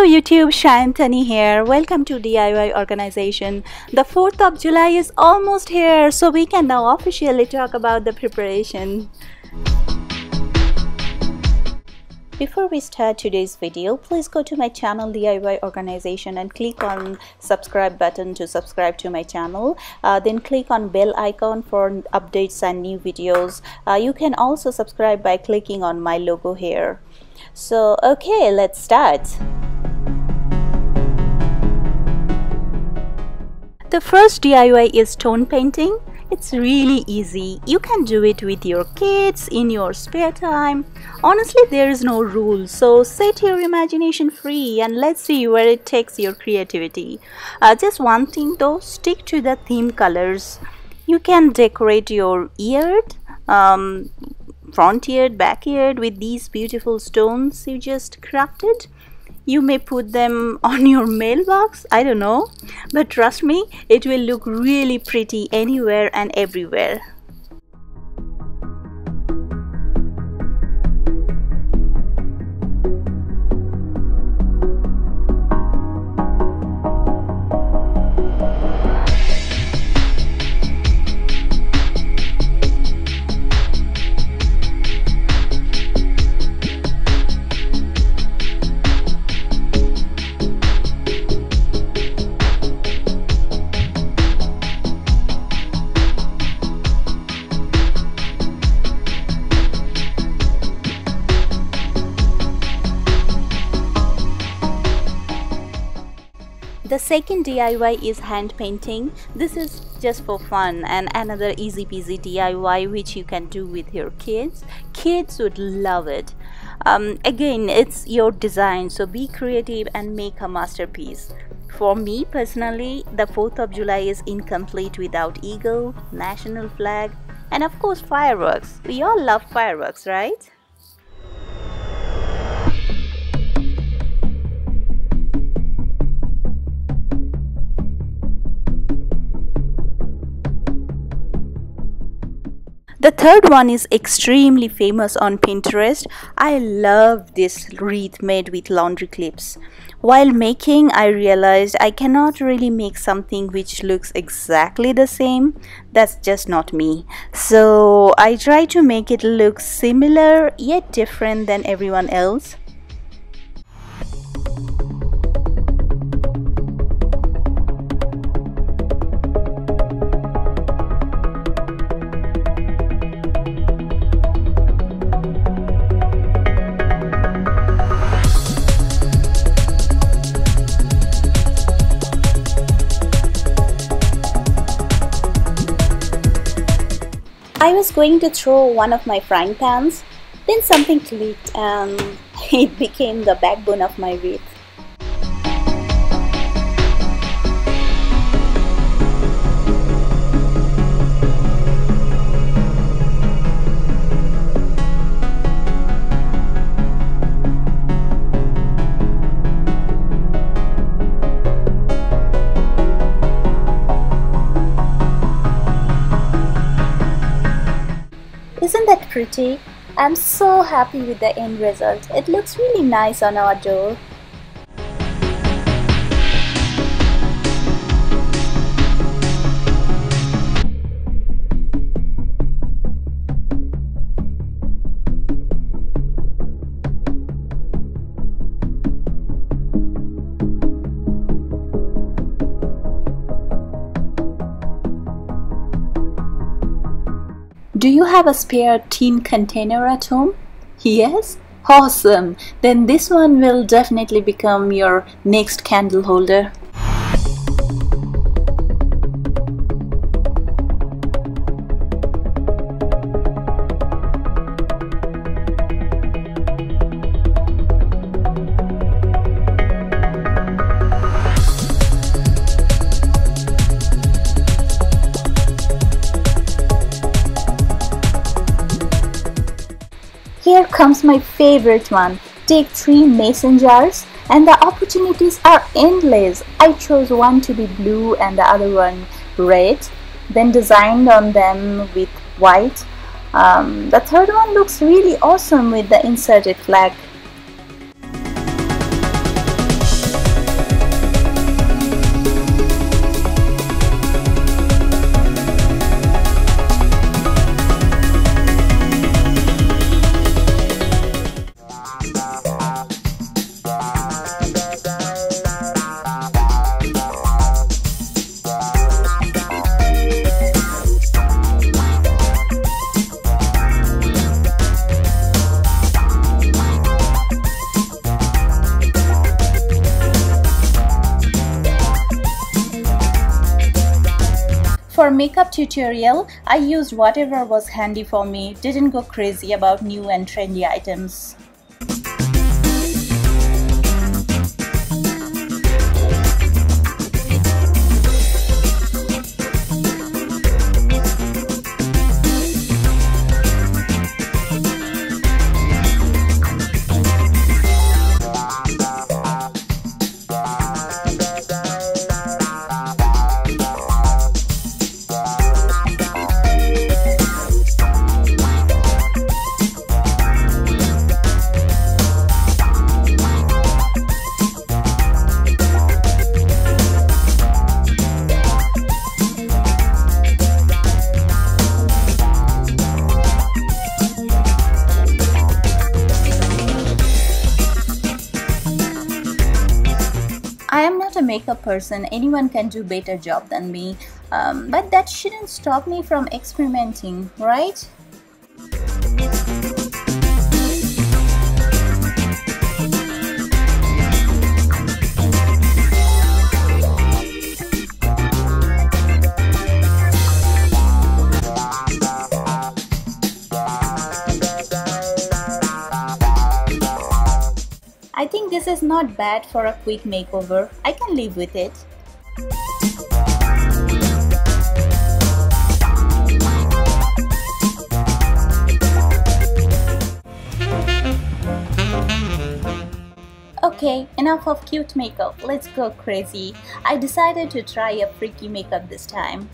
Hello YouTube, Shantani here. Welcome to DIY organization. The 4th of July is almost here, so we can now officially talk about the preparation. Before we start today's video, please go to my channel DIY organization and click on subscribe button to subscribe to my channel. Then click on bell icon for updates and new videos. You can also subscribe by clicking on my logo here. So okay, let's start. The first DIY is stone painting. It's really easy. You can do it with your kids in your spare time. Honestly, there is no rule, so set your imagination free and let's see where it takes your creativity. Just one thing though, stick to the theme colors. You can decorate your ear, front ear, back ear with these beautiful stones you just crafted. You may put them on your mailbox, I don't know, but trust me, it will look really pretty anywhere and everywhere. The second DIY is hand painting. This is just for fun and another easy peasy DIY which you can do with your kids. Kids would love it. Again, it's your design, so be creative and make a masterpiece. For me personally, the 4th of July is incomplete without eagle, national flag, and of course fireworks. We all love fireworks, right? The third one is extremely famous on Pinterest. I love this wreath made with laundry clips. While making, I realized I cannot really make something which looks exactly the same. That's just not me. So I try to make it look similar yet different than everyone else. I was going to throw one of my frying pans, then something clicked and it became the backbone of my wreath. Isn't that pretty? I'm so happy with the end result. It looks really nice on our door. Do you have a spare tin container at home? Yes? Awesome! Then this one will definitely become your next candle holder. Here comes my favorite one. Take 3 mason jars and the opportunities are endless. I chose one to be blue and the other one red, then designed on them with white. The third one looks really awesome with the inserted flag. makeup tutorial, I used whatever was handy for me, didn't go crazy about new and trendy items. I am not a makeup person, anyone can do better job than me, but that shouldn't stop me from experimenting, right? I think this is not bad for a quick makeover. I can live with it. Okay, enough of cute makeup. Let's go crazy. I decided to try a freaky makeup this time.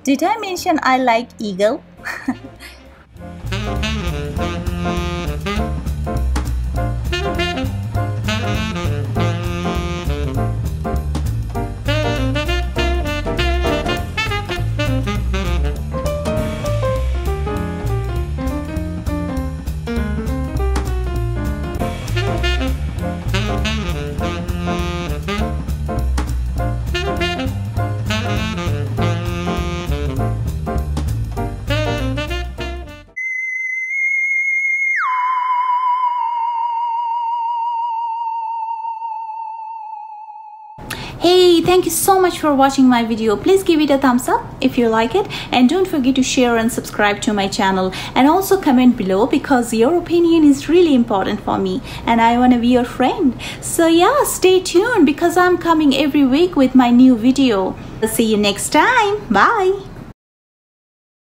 Did I mention I like eagle? Hey, thank you so much for watching my video. Please give it a thumbs up if you like it, and don't forget to share and subscribe to my channel, and also comment below because your opinion is really important for me and I want to be your friend. So yeah, stay tuned because I'm coming every week with my new video. See you next time. Bye.